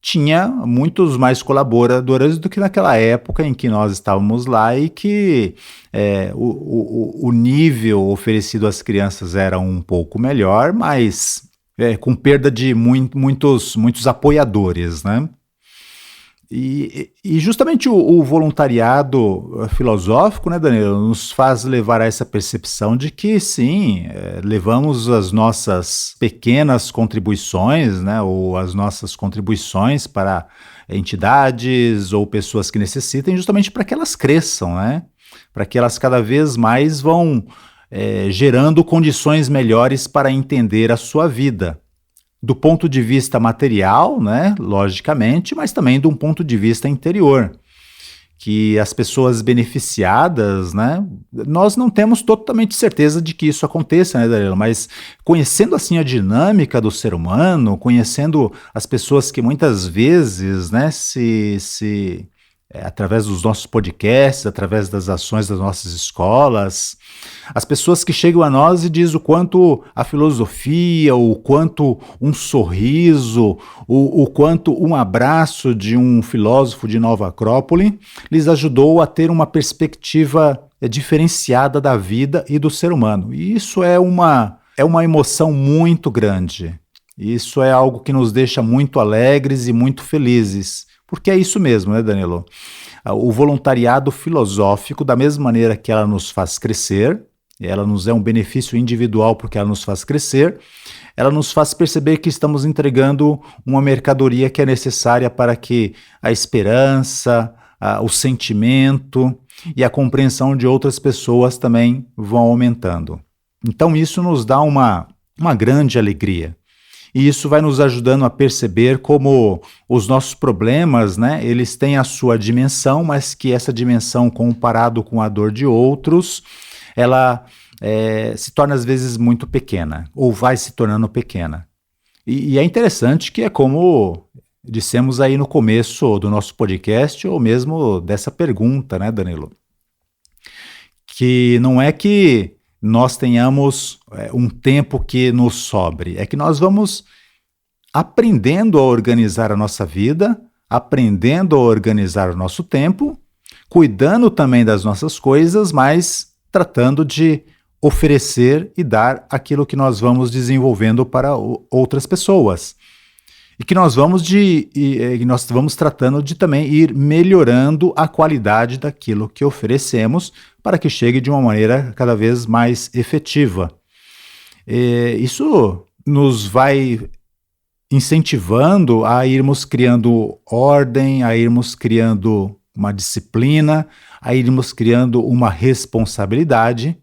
Speaker 2: tinha muitos mais colaboradores do que naquela época em que nós estávamos lá e que o nível oferecido às crianças era um pouco melhor, mas com perda de muitos apoiadores, né? E justamente o voluntariado filosófico, né, Danilo, nos faz levar a essa percepção de que, sim, levamos as nossas pequenas contribuições, né, ou as nossas contribuições para entidades ou pessoas que necessitem, justamente para que elas cresçam, né, para que elas cada vez mais vão gerando condições melhores para entender a sua vida. Do ponto de vista material, né, logicamente, mas também de um ponto de vista interior, que as pessoas beneficiadas, né, nós não temos totalmente certeza de que isso aconteça, né, Danilo, mas conhecendo assim a dinâmica do ser humano, conhecendo as pessoas que muitas vezes, né, através dos nossos podcasts, através das ações das nossas escolas, as pessoas que chegam a nós e dizem o quanto a filosofia, o quanto um sorriso, o quanto um abraço de um filósofo de Nova Acrópole lhes ajudou a ter uma perspectiva diferenciada da vida e do ser humano. E isso é uma emoção muito grande. Isso é algo que nos deixa muito alegres e muito felizes. Porque é isso mesmo, né, Danilo? O voluntariado filosófico, da mesma maneira que ela nos faz crescer, ela nos é um benefício individual porque ela nos faz crescer, ela nos faz perceber que estamos entregando uma mercadoria que é necessária para que a esperança, o sentimento e a compreensão de outras pessoas também vão aumentando. Então isso nos dá uma grande alegria. E isso vai nos ajudando a perceber como os nossos problemas, né, eles têm a sua dimensão, mas que essa dimensão, comparado com a dor de outros, ela se torna às vezes muito pequena, ou vai se tornando pequena. E é interessante que é como dissemos aí no começo do nosso podcast, ou mesmo dessa pergunta, né, Danilo? Que não é que nós tenhamos um tempo que nos sobre, é que nós vamos aprendendo a organizar a nossa vida, aprendendo a organizar o nosso tempo, cuidando também das nossas coisas, mas tratando de oferecer e dar aquilo que nós vamos desenvolvendo para outras pessoas. E que nós vamos tratando de também ir melhorando a qualidade daquilo que oferecemos para que chegue de uma maneira cada vez mais efetiva. Isso nos vai incentivando a irmos criando ordem, a irmos criando uma disciplina, a irmos criando uma responsabilidade.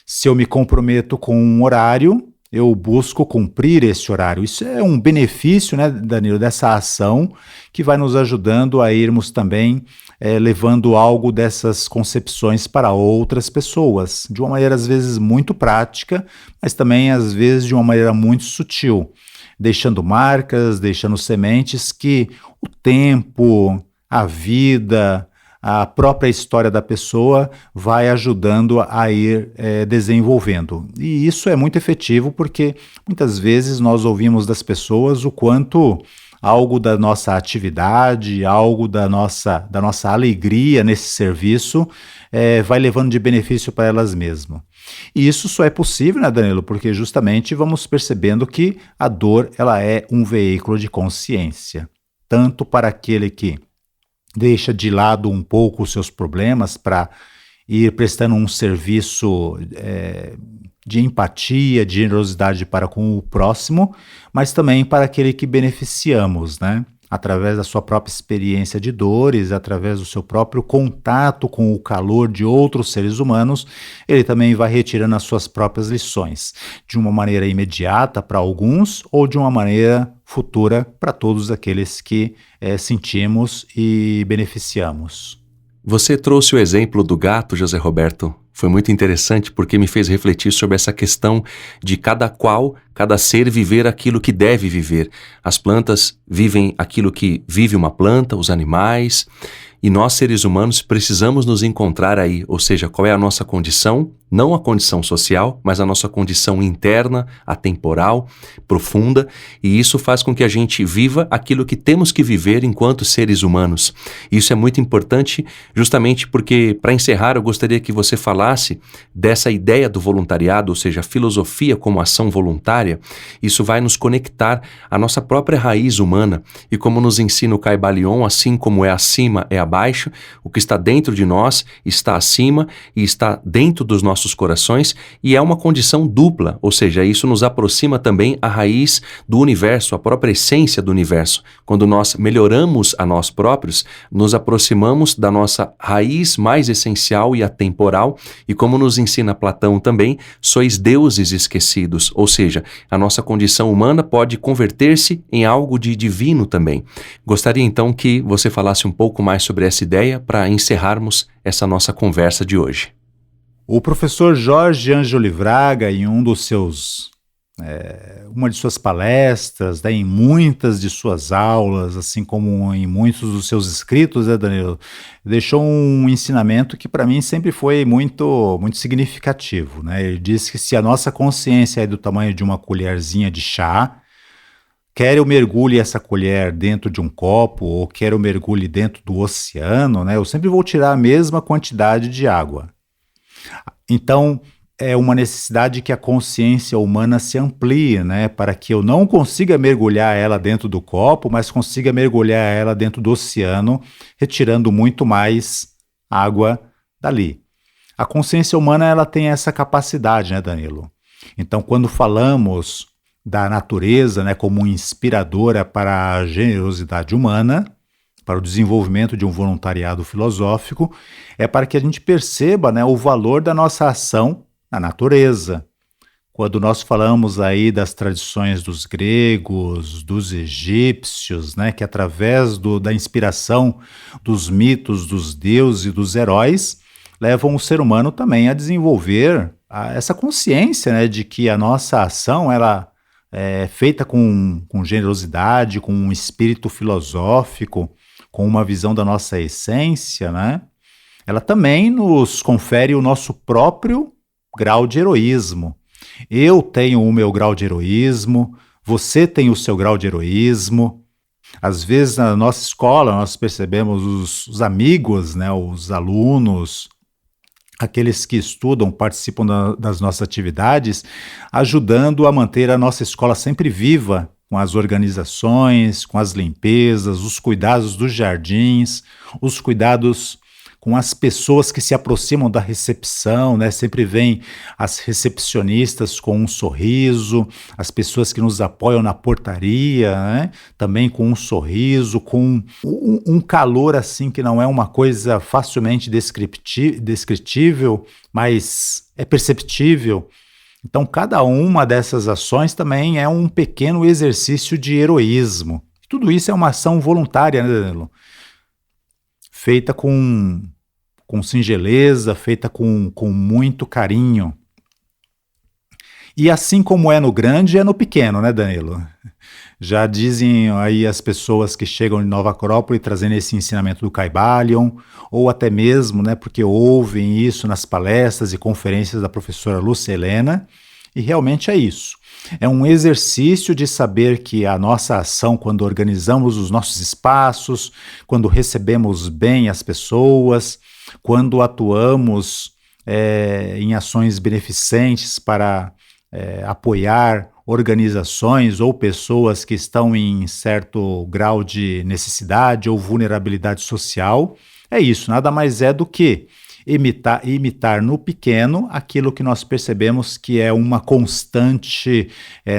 Speaker 2: Se eu me comprometo com um horário, eu busco cumprir esse horário. Isso é um benefício, né, Danilo, dessa ação que vai nos ajudando a irmos também levando algo dessas concepções para outras pessoas, de uma maneira às vezes muito prática, mas também às vezes de uma maneira muito sutil, deixando marcas, deixando sementes que o tempo, a vida, a própria história da pessoa vai ajudando a ir desenvolvendo. E isso é muito efetivo porque muitas vezes nós ouvimos das pessoas o quanto algo da nossa atividade, algo da nossa alegria nesse serviço vai levando de benefício para elas mesmas. E isso só é possível, né, Danilo? Porque justamente vamos percebendo que a dor ela é um veículo de consciência, tanto para aquele que deixa de lado um pouco os seus problemas para ir prestando um serviço de empatia, de generosidade para com o próximo, mas também para aquele que beneficiamos, né? Através da sua própria experiência de dores, através do seu próprio contato com o calor de outros seres humanos, ele também vai retirando as suas próprias lições, de uma maneira imediata para alguns ou de uma maneira futura para todos aqueles que sentimos e beneficiamos.
Speaker 1: Você trouxe o exemplo do gato, José Roberto. Foi muito interessante porque me fez refletir sobre essa questão de cada ser viver aquilo que deve viver. As plantas vivem aquilo que vive uma planta, os animais, e nós seres humanos precisamos nos encontrar aí, ou seja, qual é a nossa condição, não a condição social, mas a nossa condição interna, atemporal, profunda, e isso faz com que a gente viva aquilo que temos que viver enquanto seres humanos. Isso é muito importante justamente porque, para encerrar, eu gostaria que você falasse falasse dessa ideia do voluntariado, ou seja, a filosofia como ação voluntária, isso vai nos conectar à nossa própria raiz humana. E como nos ensina o Kybalion, assim como é acima, é abaixo, o que está dentro de nós está acima e está dentro dos nossos corações, e é uma condição dupla, ou seja, isso nos aproxima também à raiz do universo, à própria essência do universo. Quando nós melhoramos a nós próprios, nos aproximamos da nossa raiz mais essencial e atemporal, e como nos ensina Platão também, sois deuses esquecidos, ou seja, a nossa condição humana pode converter-se em algo de divino também. Gostaria então que você falasse um pouco mais sobre essa ideia para encerrarmos essa nossa conversa de hoje.
Speaker 2: O professor Jorge Ângelo Livraga, em uma de suas palestras, né, em muitas de suas aulas, assim como em muitos dos seus escritos, né, Danilo, deixou um ensinamento que para mim sempre foi muito, muito significativo, né? Ele disse que se a nossa consciência é do tamanho de uma colherzinha de chá, quer eu mergulhe essa colher dentro de um copo ou quer eu mergulhe dentro do oceano, né, eu sempre vou tirar a mesma quantidade de água. Então, é uma necessidade que a consciência humana se amplie, né, para que eu não consiga mergulhar ela dentro do copo, mas consiga mergulhar ela dentro do oceano, retirando muito mais água dali. A consciência humana, ela tem essa capacidade, né, Danilo? Então, quando falamos da natureza, né, como inspiradora para a generosidade humana, para o desenvolvimento de um voluntariado filosófico, é para que a gente perceba, né, o valor da nossa ação na natureza. Quando nós falamos aí das tradições dos gregos, dos egípcios, né, que através da inspiração dos mitos, dos deuses e dos heróis, levam o ser humano também a desenvolver essa consciência, né, de que a nossa ação ela é feita com generosidade, com um espírito filosófico, com uma visão da nossa essência, né? Ela também nos confere o nosso próprio grau de heroísmo. Eu tenho o meu grau de heroísmo, você tem o seu grau de heroísmo. Às vezes, na nossa escola, nós percebemos os amigos, né, os alunos, aqueles que estudam, participam das nossas atividades, ajudando a manter a nossa escola sempre viva, com as organizações, com as limpezas, os cuidados dos jardins, os cuidados com as pessoas que se aproximam da recepção, né? Sempre vêm as recepcionistas com um sorriso, as pessoas que nos apoiam na portaria, né? Também com um sorriso, com um calor assim que não é uma coisa facilmente descritível, mas é perceptível. Então, cada uma dessas ações também é um pequeno exercício de heroísmo. Tudo isso é uma ação voluntária, né, Danilo? Feita com singeleza, feita com muito carinho. E assim como é no grande, é no pequeno, né, Danilo? Já dizem aí as pessoas que chegam de Nova Acrópole trazendo esse ensinamento do Kybalion, ou até mesmo, né, porque ouvem isso nas palestras e conferências da professora Lúcia Helena, e realmente é isso. É um exercício de saber que a nossa ação, quando organizamos os nossos espaços, quando recebemos bem as pessoas, quando atuamos em ações beneficentes para apoiar organizações ou pessoas que estão em certo grau de necessidade ou vulnerabilidade social, é isso, nada mais é do que imitar no pequeno aquilo que nós percebemos que é uma constante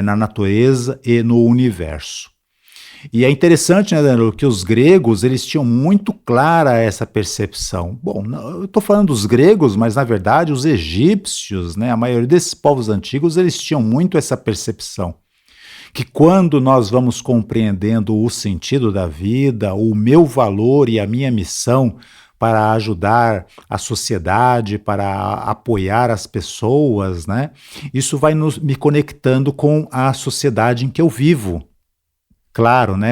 Speaker 2: na natureza e no universo. E é interessante, né, Danilo, que os gregos eles tinham muito clara essa percepção. Bom, eu estou falando dos gregos, mas na verdade os egípcios, né, a maioria desses povos antigos, eles tinham muito essa percepção. Que quando nós vamos compreendendo o sentido da vida, o meu valor e a minha missão para ajudar a sociedade, para apoiar as pessoas, né, isso vai me conectando com a sociedade em que eu vivo. Claro, né,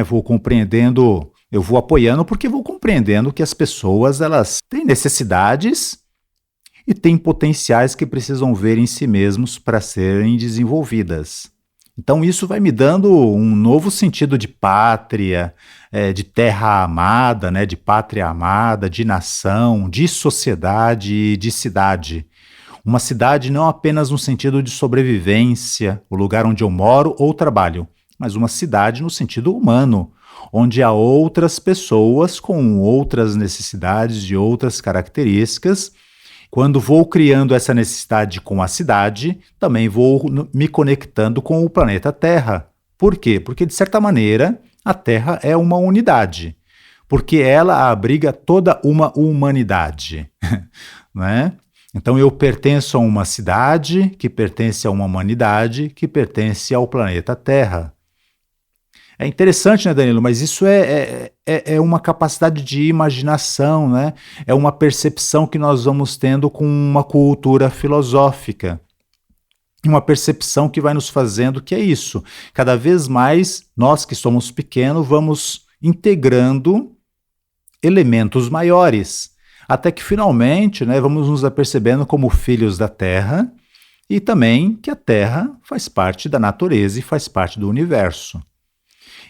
Speaker 2: eu vou apoiando porque vou compreendendo que as pessoas elas têm necessidades e têm potenciais que precisam ver em si mesmos para serem desenvolvidas. Então isso vai me dando um novo sentido de pátria, de terra amada, né, de pátria amada, de nação, de sociedade e de cidade. Uma cidade não apenas no sentido de sobrevivência, o lugar onde eu moro ou trabalho, mas uma cidade no sentido humano, onde há outras pessoas com outras necessidades, de outras características. Quando vou criando essa necessidade com a cidade, também vou me conectando com o planeta Terra. Por quê? Porque, de certa maneira, a Terra é uma unidade, porque ela abriga toda uma humanidade, né? Então eu pertenço a uma cidade que pertence a uma humanidade que pertence ao planeta Terra. É interessante, né, Danilo? Mas isso é uma capacidade de imaginação, né? É uma percepção que nós vamos tendo com uma cultura filosófica. Uma percepção que vai nos fazendo que é isso. Cada vez mais, nós que somos pequenos, vamos integrando elementos maiores. Até que finalmente, né, vamos nos apercebendo como filhos da Terra e também que a Terra faz parte da natureza e faz parte do universo.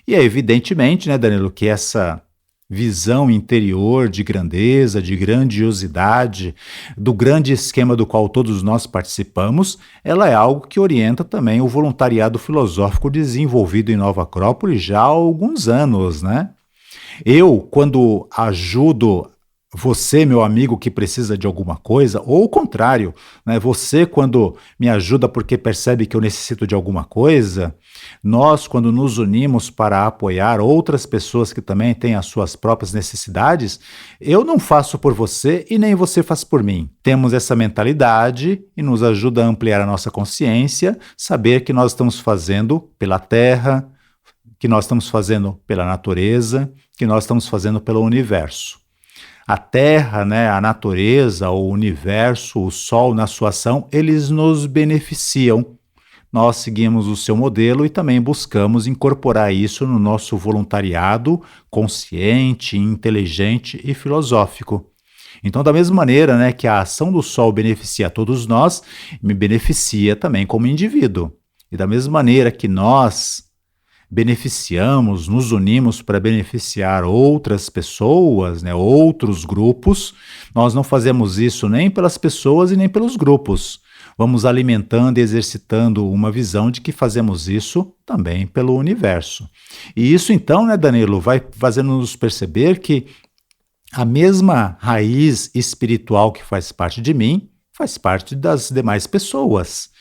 Speaker 2: E é evidentemente, né, Danilo, que essa visão interior de grandeza, de grandiosidade, do grande esquema do qual todos nós participamos, ela é algo que orienta também o voluntariado filosófico desenvolvido em Nova Acrópole já há alguns anos, né? Eu, quando ajudo você, meu amigo, que precisa de alguma coisa, ou o contrário, né? Você, quando me ajuda porque percebe que eu necessito de alguma coisa, nós, quando nos unimos para apoiar outras pessoas que também têm as suas próprias necessidades, eu não faço por você e nem você faz por mim. Temos essa mentalidade e nos ajuda a ampliar a nossa consciência, saber que nós estamos fazendo pela Terra, que nós estamos fazendo pela natureza, que nós estamos fazendo pelo universo. A Terra, né, a natureza, o universo, o Sol na sua ação, eles nos beneficiam. Nós seguimos o seu modelo e também buscamos incorporar isso no nosso voluntariado consciente, inteligente e filosófico. Então, da mesma maneira, né, que a ação do Sol beneficia a todos nós, me beneficia também como indivíduo. E da mesma maneira que nós beneficiamos, nos unimos para beneficiar outras pessoas, né, outros grupos, nós não fazemos isso nem pelas pessoas e nem pelos grupos. Vamos alimentando e exercitando uma visão de que fazemos isso também pelo universo. E isso então, né, Danilo, vai fazendo-nos perceber que a mesma raiz espiritual que faz parte de mim, faz parte das demais pessoas.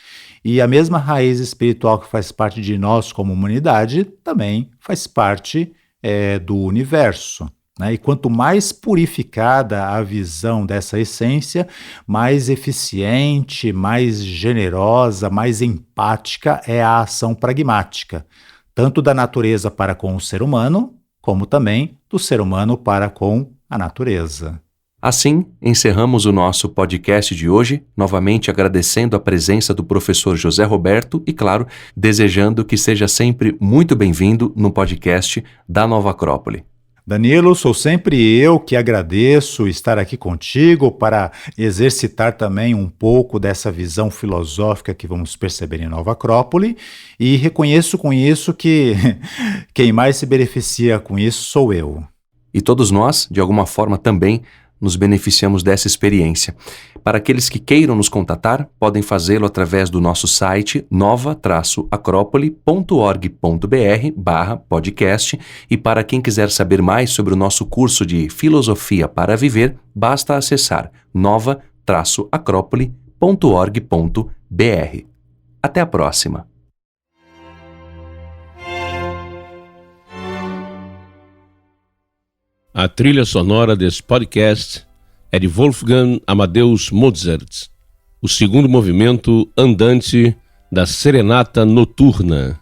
Speaker 2: E a mesma raiz espiritual que faz parte de nós como humanidade também faz parte do universo, né? E quanto mais purificada a visão dessa essência, mais eficiente, mais generosa, mais empática é a ação pragmática, tanto da natureza para com o ser humano, como também do ser humano para com a natureza.
Speaker 1: Assim, encerramos o nosso podcast de hoje, novamente agradecendo a presença do professor José Roberto e, claro, desejando que seja sempre muito bem-vindo no podcast da Nova Acrópole.
Speaker 2: Danilo, sou sempre eu que agradeço estar aqui contigo para exercitar também um pouco dessa visão filosófica que vamos perceber em Nova Acrópole e reconheço com isso que quem mais se beneficia com isso sou eu.
Speaker 1: E todos nós, de alguma forma também, nos beneficiamos dessa experiência. Para aqueles que queiram nos contatar, podem fazê-lo através do nosso site nova-acrópole.org.br/podcast e para quem quiser saber mais sobre o nosso curso de Filosofia para Viver, basta acessar nova-acrópole.org.br. Até a próxima!
Speaker 3: A trilha sonora desse podcast é de Wolfgang Amadeus Mozart, o segundo movimento andante da Serenata Noturna.